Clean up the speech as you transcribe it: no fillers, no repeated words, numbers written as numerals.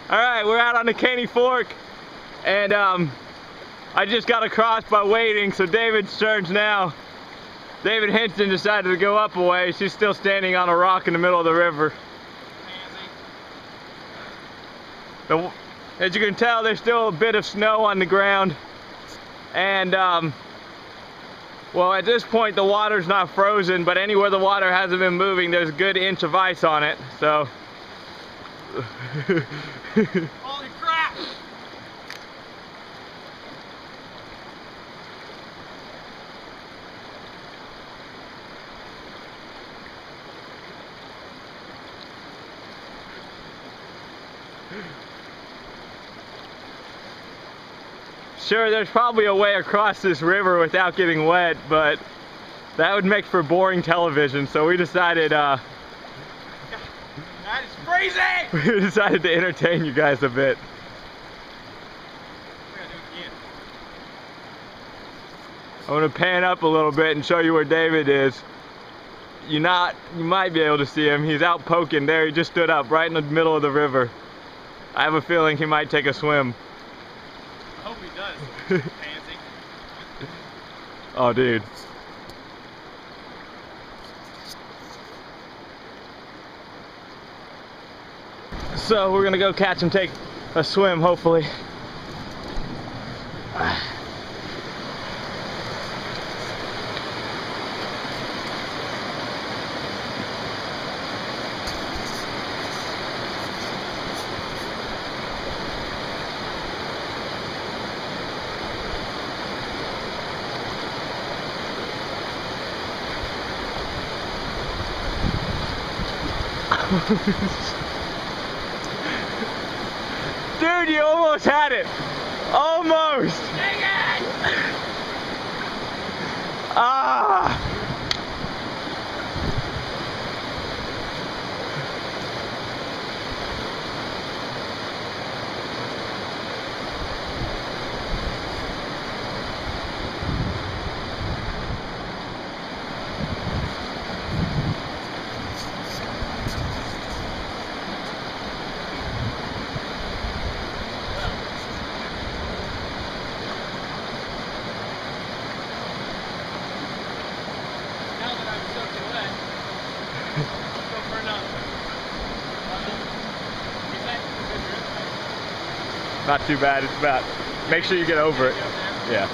Alright, we're out on the Caney Fork, and I just got across by waiting, so David's turns now. David Hinston decided to go up a way. She's still standing on a rock in the middle of the river. As you can tell, there's still a bit of snow on the ground, and well, at this point the water's not frozen, but anywhere the water hasn't been moving, there's a good inch of ice on it, so holy crap! Sure, there's probably a way across this river without getting wet, but that would make for boring television, so we decided that is crazy! we decided to entertain you guys a bit. We're gonna do it again. I'm gonna pan up a little bit and show you where David is. You might be able to see him. He's out poking there. He just stood up right in the middle of the river. I have a feeling he might take a swim. I hope he does. Pansy. Oh, dude. So we're gonna go catch him, take a swim, hopefully. Dude, you almost had it. Almost. Dang it! Ah. Not too bad. It's about, make sure you get over it. Yeah.